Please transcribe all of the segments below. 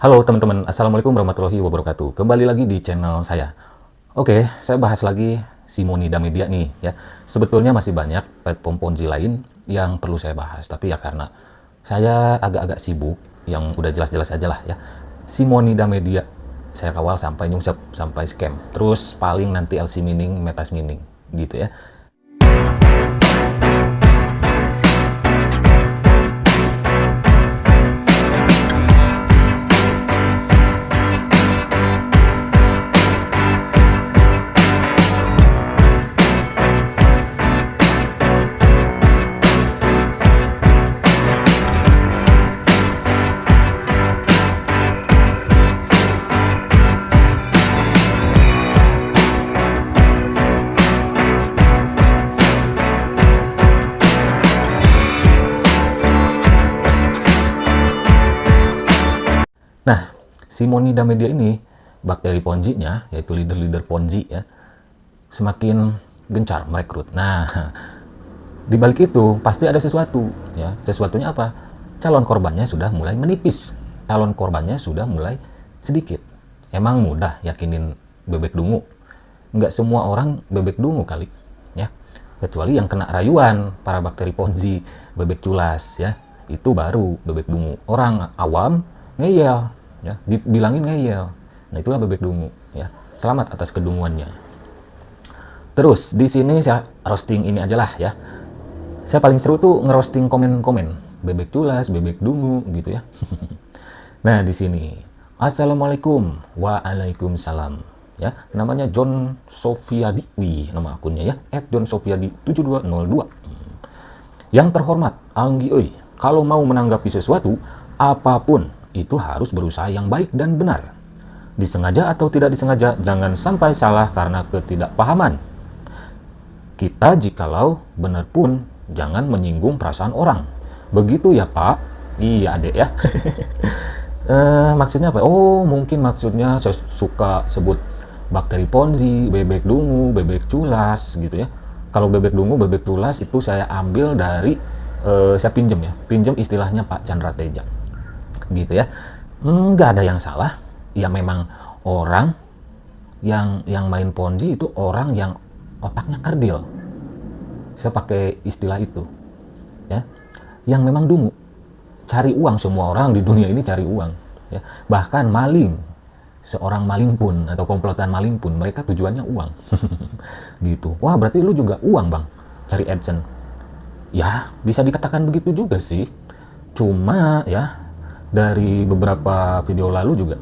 Halo teman-teman, Assalamualaikum warahmatullahi wabarakatuh. Kembali lagi di channel saya. Oke, saya bahas lagi Simonida Media nih ya. Sebetulnya masih banyak platform Ponzi lain yang perlu saya bahas, tapi ya karena saya agak-agak sibuk, yang udah jelas-jelas aja lah ya. Simonida Media saya kawal sampai nyungsep, sampai scam. Terus paling nanti LC mining, metas mining gitu ya. Nah, Simonida Media ini, bakteri Ponzi-nya, yaitu leader-leader Ponzi ya, semakin gencar merekrut. Nah, di balik itu pasti ada sesuatu ya. Sesuatunya apa? Calon korbannya sudah mulai menipis. Calon korbannya sudah mulai sedikit. Emang mudah yakinin bebek dungu? Nggak semua orang bebek dungu kali ya. Kecuali yang kena rayuan para bakteri Ponzi, bebek culas ya. Itu baru bebek dungu. Orang awam ngeyel ya, dibilangin ngeyel. Nah, itulah bebek dungu ya. Selamat atas kedunguannya. Terus di sini saya roasting ini aja lah ya. Saya paling seru tuh ngerosting komen-komen bebek culas, bebek dungu gitu ya. Nah, di sini Assalamualaikum, waalaikumsalam ya. Namanya John Sofiadi. Wih, nama akunnya ya @johnsofiadi7202. Yang terhormat Anggi Oi, kalau mau menanggapi sesuatu apapun itu harus berusaha yang baik dan benar. Disengaja atau tidak disengaja, jangan sampai salah karena ketidakpahaman. Kita jikalau benar pun jangan menyinggung perasaan orang. Begitu ya Pak? Iya adek ya. Maksudnya apa? Oh, mungkin maksudnya saya suka sebut bakteri Ponzi, bebek dungu, bebek culas gitu ya. Kalau bebek dungu, bebek culas itu saya ambil dari saya pinjem ya. Pinjem istilahnya Pak Chandra Teja. Gitu ya. Nggak ada yang salah. Ya memang orang yang main Ponzi itu orang yang otaknya kerdil. Saya pakai istilah itu ya, yang memang dungu, cari uang. Semua orang di dunia ini cari uang ya. Bahkan maling, seorang maling pun atau komplotan maling pun mereka tujuannya uang. Gitu. Wah, berarti lu juga uang bang, cari AdSense. Ya bisa dikatakan begitu juga sih, cuma ya dari beberapa video lalu juga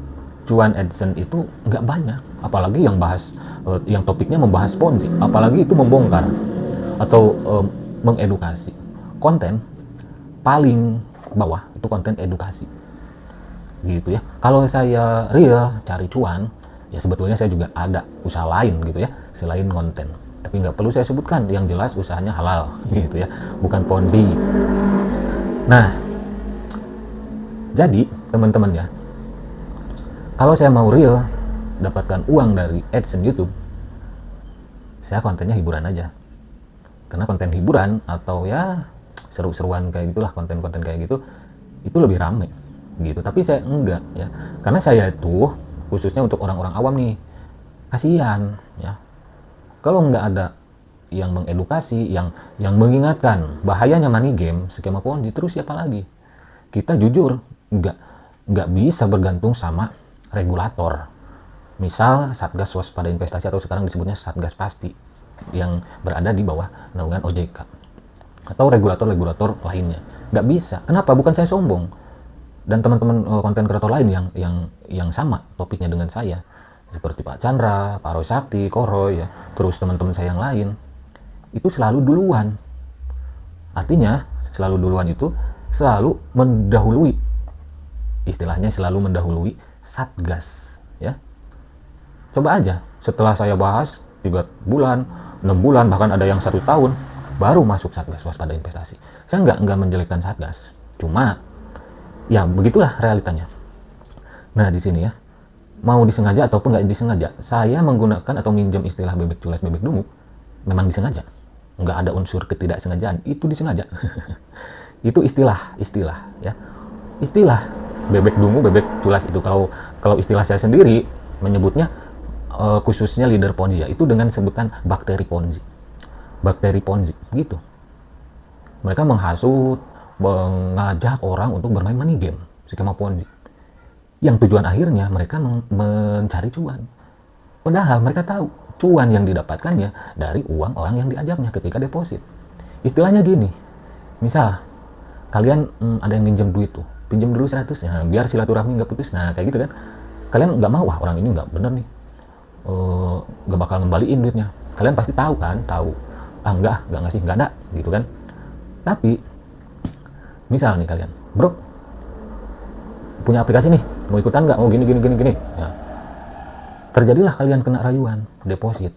cuan AdSense itu nggak banyak, apalagi yang bahas yang topiknya membahas Ponzi, apalagi itu membongkar atau mengedukasi. Konten paling bawah itu konten edukasi gitu ya. Kalau saya real cari cuan ya, sebetulnya saya juga ada usaha lain gitu ya selain konten, tapi nggak perlu saya sebutkan, yang jelas usahanya halal gitu ya, bukan Ponzi. Nah, jadi teman-teman ya, kalau saya mau real dapatkan uang dari AdSense YouTube, saya kontennya hiburan aja. Karena konten hiburan atau ya seru-seruan kayak gitulah, konten-konten kayak gitu itu lebih rame gitu. Tapi saya enggak ya, karena saya itu khususnya untuk orang-orang awam nih, kasihan ya kalau nggak ada yang mengedukasi, yang mengingatkan bahayanya money game, skema Ponzi. Terus siapa lagi? Kita jujur nggak bisa bergantung sama regulator. Misal Satgas Waspada Investasi atau sekarang disebutnya Satgas Pasti yang berada di bawah naungan OJK atau regulator-regulator lainnya. Nggak bisa. Kenapa? Bukan saya sombong. Dan teman-teman konten kreator lain yang sama topiknya dengan saya, seperti Pak Chandra, Pak Roy Sakti, Koroy ya, terus teman-teman saya yang lain, itu selalu duluan. Artinya selalu duluan itu selalu mendahului, istilahnya selalu mendahului Satgas ya. Coba aja setelah saya bahas 3 bulan, 6 bulan, bahkan ada yang 1 tahun baru masuk Satgas Waspada Investasi. Saya nggak menjelekkan Satgas, cuma ya begitulah realitanya. Nah di sini ya, mau disengaja ataupun nggak disengaja, saya menggunakan atau minjem istilah bebek culas, bebek dungu, memang disengaja. Nggak ada unsur ketidaksengajaan, itu disengaja. Itu istilah ya, istilah bebek dungu, bebek culas itu. Kalau istilah saya sendiri menyebutnya khususnya leader Ponzi ya, itu dengan sebutan bakteri Ponzi. Bakteri Ponzi gitu. Mereka menghasut, mengajak orang untuk bermain money game, skema Ponzi. Yang tujuan akhirnya mereka mencari cuan. Padahal mereka tahu cuan yang didapatkannya dari uang orang yang diajaknya ketika deposit. Istilahnya gini, misal kalian ada yang minjem duit tuh, pinjam dulu 100 ya, biar silaturahmi nggak putus. Nah kayak gitu kan, kalian nggak mau, wah orang ini nggak bener nih, nggak bakal ngembaliin duitnya. Kalian pasti tahu kan, tahu, nggak ngasih, nggak ada gitu kan. Tapi misal nih kalian, bro punya aplikasi nih, mau ikutan nggak, mau gini ya. Terjadilah kalian kena rayuan deposit,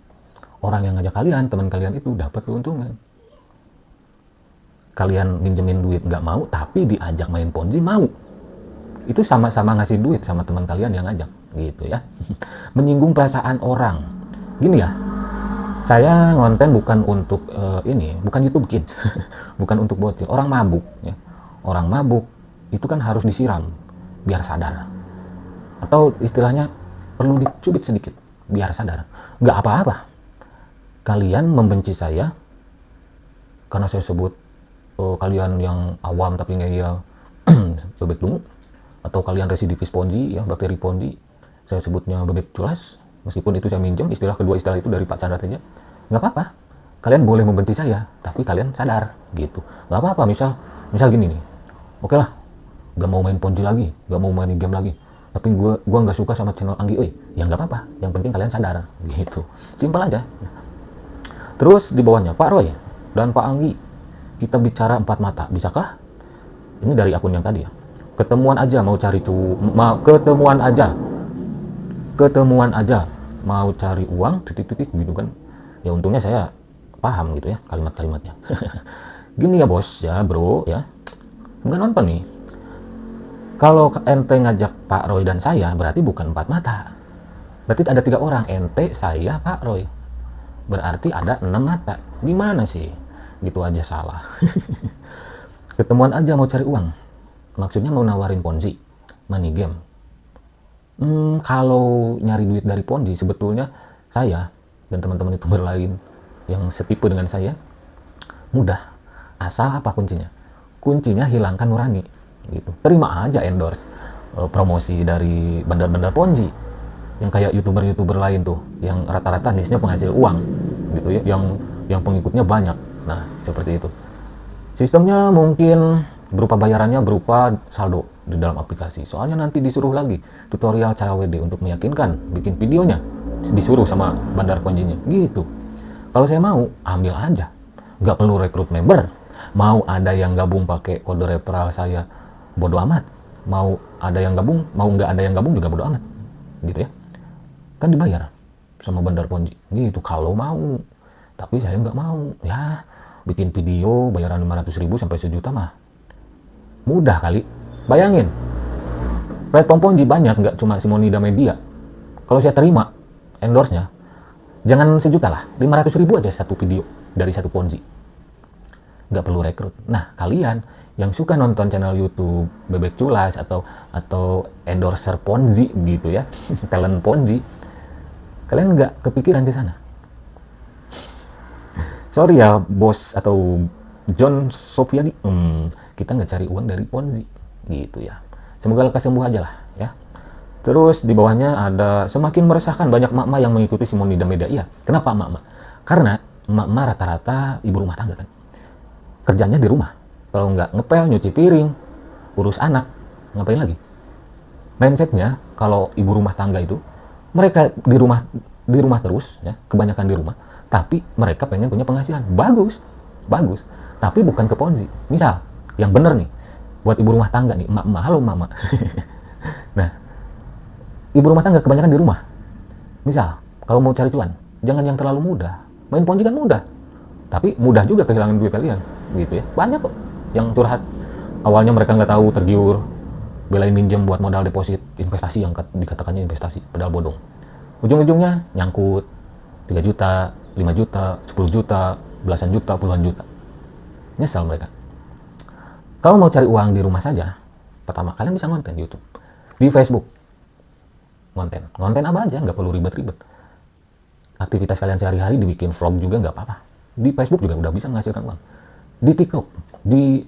orang yang ngajak kalian, teman kalian itu dapat keuntungan. Kalian minjemin duit nggak mau, tapi diajak main Ponzi mau. Itu sama-sama ngasih duit sama teman kalian yang ngajak, gitu ya. Menyinggung perasaan orang. Gini ya, saya ngonten bukan untuk bukan YouTube Kids, bukan untuk bocil. Orang mabuk, ya. Orang mabuk itu kan harus disiram biar sadar. Atau istilahnya perlu dicubit sedikit biar sadar. Nggak apa-apa. Kalian membenci saya karena saya sebut kalian yang awam tapi ngeyel bebek dungu, atau kalian residivis Ponzi ya, bakteri Ponzi, saya sebutnya bebek culas, meskipun itu saya minjem kedua istilah itu dari Pak Chandra saja. Nggak apa-apa, kalian boleh membenci saya tapi kalian sadar gitu. Nggak apa-apa, misal gini nih, oke lah, nggak mau main Ponzi lagi, nggak mau main game lagi, tapi gua nggak suka sama channel Anggi, ya nggak apa-apa, yang penting kalian sadar gitu, simpel aja. Terus di bawahnya, Pak Roy dan Pak Anggi, kita bicara empat mata, bisakah? Ini dari akun yang tadi ya. Ketemuan aja mau cari ketemuan aja mau cari uang, titik-titik gitu kan. Ya untungnya saya paham gitu ya kalimat-kalimatnya. Gini ya bos ya, bro ya. Nggak nonton nih. Kalau ente ngajak Pak Roy dan saya, berarti bukan empat mata. Berarti ada 3 orang, ente, saya, Pak Roy. Berarti ada 6 mata. Gimana sih? Gitu aja salah. Ketemuan aja mau cari uang, maksudnya mau nawarin Ponzi, money game. Kalau nyari duit dari Ponzi, sebetulnya saya dan teman-teman YouTuber lain yang setipe dengan saya mudah. Asal apa kuncinya? Kuncinya hilangkan nurani gitu. Terima aja endorse promosi dari bandar-bandar Ponzi yang kayak YouTuber lain tuh, yang rata-rata niche-nya penghasil uang gitu ya, yang pengikutnya banyak. Nah, seperti itu. Sistemnya mungkin berupa bayarannya berupa saldo di dalam aplikasi. Soalnya nanti disuruh lagi tutorial cara WD untuk meyakinkan bikin videonya. Disuruh sama bandar Ponzi-nya. Gitu. Kalau saya mau, ambil aja. Nggak perlu rekrut member. Mau ada yang gabung pakai kode referral saya, bodo amat. Mau ada yang gabung, mau nggak ada yang gabung juga bodo amat. Gitu ya. Kan dibayar sama bandar Ponzi. Gitu, kalau mau. Tapi saya nggak mau. Ya, bikin video bayaran 500.000 sampai 1 juta mah mudah kali. Bayangin, platform Ponzi banyak, nggak cuma Simonida Media. Kalau saya terima endorse-nya, jangan 1 juta lah, 500.000 aja satu video dari satu Ponzi. Nggak perlu rekrut. Nah, kalian yang suka nonton channel YouTube Bebek Culas atau endorser Ponzi gitu ya, talent Ponzi, kalian nggak kepikiran ke sana. Sorry ya bos atau John Sofiani, kita nggak cari uang dari Ponzi gitu ya. Semoga lekas sembuh aja lah ya. Terus di bawahnya ada semakin meresahkan, banyak emak-emak yang mengikuti Simonida Media. Iya, kenapa emak-emak? Karena emak-emak rata-rata ibu rumah tangga kan. Kerjanya di rumah. Kalau nggak ngepel, nyuci piring, urus anak, ngapain lagi? Mindsetnya kalau ibu rumah tangga itu, mereka di rumah terus ya, kebanyakan di rumah. Tapi mereka pengen punya penghasilan. Bagus. Tapi bukan ke Ponzi. Misal, yang bener nih, buat ibu rumah tangga nih, emak-emak, halo mama. Nah, ibu rumah tangga kebanyakan di rumah. Misal, kalau mau cari cuan, jangan yang terlalu mudah. Main Ponzi kan mudah. Tapi mudah juga kehilangan duit kalian. Gitu ya. Banyak kok yang curhat. Awalnya mereka nggak tahu, tergiur. Belain minjem buat modal deposit, investasi yang dikatakannya investasi, padahal bodong. Ujung-ujungnya nyangkut 3 juta, 5 juta, 10 juta, belasan juta, puluhan juta. Nyesal mereka. Kalau mau cari uang di rumah saja, Pertama, kalian bisa konten di YouTube. Di Facebook, konten apa aja, nggak perlu ribet-ribet. Aktivitas kalian sehari-hari dibikin vlog juga nggak apa-apa. Di Facebook juga udah bisa menghasilkan uang. Di TikTok, di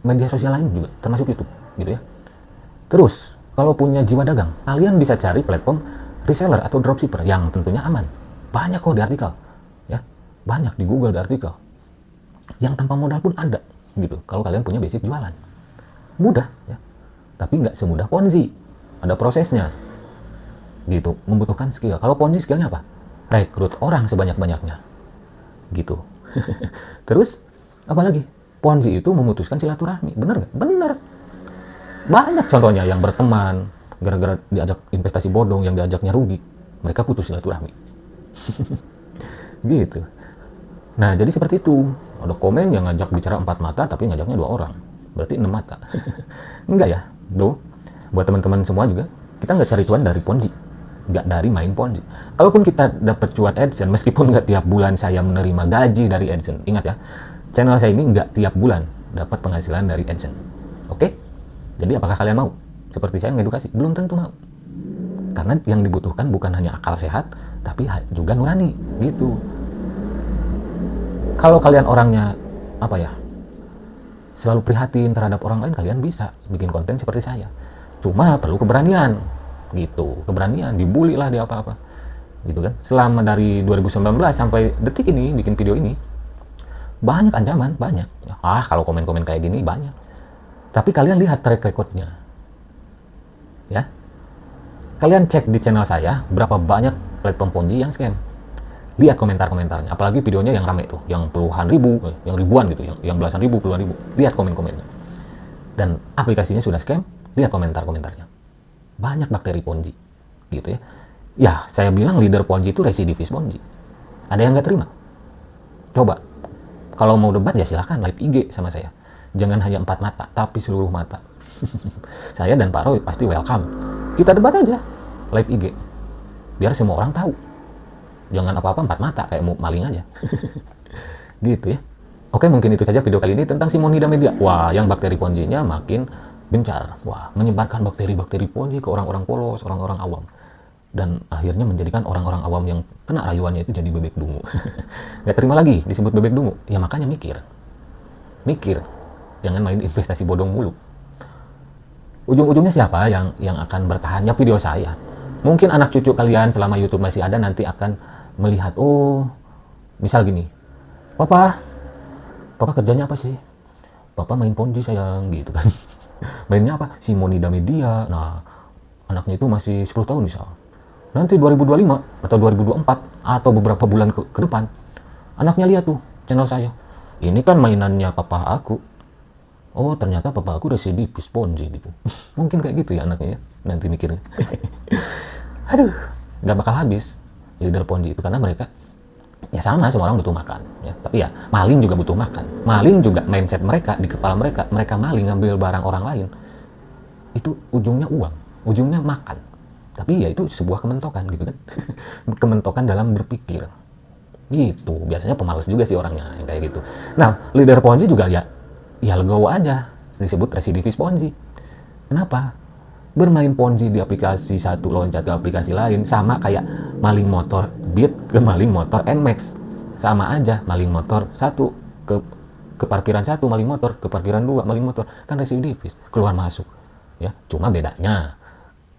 media sosial lain juga, termasuk YouTube, gitu ya. Terus, kalau punya jiwa dagang, kalian bisa cari platform reseller atau dropshipper yang tentunya aman. Banyak kok di artikel, ya, banyak di Google di artikel. Yang tanpa modal pun ada, gitu. Kalau kalian punya basic jualan, mudah, ya. Tapi nggak semudah Ponzi, ada prosesnya, gitu. Membutuhkan skill. Kalau Ponzi skillnya apa? Rekrut orang sebanyak-banyaknya, gitu. Terus, apalagi? Ponzi itu memutuskan silaturahmi, bener nggak? Bener. Banyak contohnya yang berteman, gara-gara diajak investasi bodong, yang diajaknya rugi, mereka putus silaturahmi. Gitu. Nah, jadi seperti itu. Ada komen yang ngajak bicara 4 mata, tapi ngajaknya 2 orang. Berarti 6 mata. Enggak ya, bro. Buat teman-teman semua juga, kita nggak cari cuan dari Ponzi. Nggak dari main Ponzi. Kalaupun kita dapat cuan AdSense, meskipun nggak tiap bulan saya menerima gaji dari AdSense. Ingat ya, channel saya ini nggak tiap bulan dapat penghasilan dari AdSense. Oke? Jadi apakah kalian mau? Seperti saya ngedukasi? Belum tentu mau. Karena yang dibutuhkan bukan hanya akal sehat, tapi juga nurani. Gitu. Kalau kalian orangnya, apa ya, selalu prihatin terhadap orang lain, kalian bisa bikin konten seperti saya. Cuma perlu keberanian. Gitu. Keberanian, dibully lah di apa-apa. Gitu kan. Selama dari 2019 sampai detik ini, bikin video ini, banyak ancaman, banyak. Kalau komen-komen kayak gini, banyak. Tapi kalian lihat track record-nya. Ya. Kalian cek di channel saya, berapa banyak platform Ponzi yang scam. Lihat komentar-komentarnya. Apalagi videonya yang rame tuh, yang puluhan ribu, yang ribuan gitu, yang belasan ribu, puluhan ribu. Lihat komen-komennya. Dan aplikasinya sudah scam, lihat komentar-komentarnya. Banyak bakteri Ponzi. Gitu ya. Ya, saya bilang leader Ponzi itu residivis Ponzi. Ada yang nggak terima? Coba. Kalau mau debat ya silahkan live IG sama saya. Jangan hanya 4 mata, tapi seluruh mata. Saya dan Pak Roy pasti welcome. Kita debat aja live IG. Biar semua orang tahu. Jangan apa-apa 4 mata, kayak mau maling aja. Gitu ya. Oke, mungkin itu saja video kali ini tentang Simonida Media. Wah, yang bakteri Ponzi-nya makin gencar. Wah, menyebarkan bakteri-bakteri Ponzi ke orang-orang polos, orang-orang awam. Dan akhirnya menjadikan orang-orang awam yang kena rayuannya itu jadi bebek dungu. Nggak terima lagi disebut bebek dungu. Ya makanya mikir. Mikir. Jangan main investasi bodong mulu. Ujung-ujungnya siapa yang akan bertahan? Ya video saya. Mungkin anak cucu kalian selama YouTube masih ada nanti akan melihat, oh, misal gini. Papa kerjanya apa sih? Papa main Ponzi sayang, gitu kan. Mainnya apa? Simonida Media. Nah, anaknya itu masih 10 tahun misal. Nanti 2025 atau 2024 atau beberapa bulan ke depan, anaknya lihat tuh channel saya. Ini kan mainannya papa aku. Oh, ternyata papa aku residivis Ponzi gitu. Mungkin kayak gitu ya anaknya ya. Nanti mikirnya. Aduh, nggak bakal habis leader Ponzi itu karena mereka ya sama, semua orang butuh makan ya. Tapi ya maling juga butuh makan. Maling juga mindset mereka di kepala mereka maling ngambil barang orang lain. Itu ujungnya uang, ujungnya makan. Tapi ya itu sebuah kementokan gitu kan. Kementokan dalam berpikir. Gitu. Biasanya pemalas juga sih orangnya yang kayak gitu. Nah, leader Ponzi juga ya legowo aja disebut residivis Ponzi. Kenapa? Bermain Ponzi di aplikasi satu loncat ke aplikasi lain sama kayak maling motor Beat ke maling motor Nmax. Sama aja, maling motor satu ke parkiran satu maling motor, ke parkiran 2 maling motor, kan residivis, keluar masuk. Ya, cuma bedanya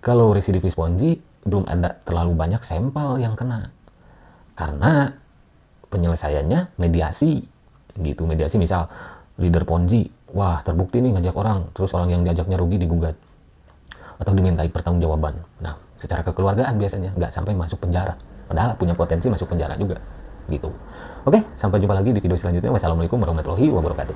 kalau residivis Ponzi belum ada terlalu banyak sampel yang kena. Karena penyelesaiannya mediasi. Gitu, mediasi misal leader Ponzi, wah terbukti nih ngajak orang, terus orang yang diajaknya rugi digugat atau dimintai pertanggungjawaban. Nah, secara kekeluargaan biasanya nggak sampai masuk penjara, padahal punya potensi masuk penjara juga. Gitu. Oke, sampai jumpa lagi di video selanjutnya. Wassalamualaikum warahmatullahi wabarakatuh.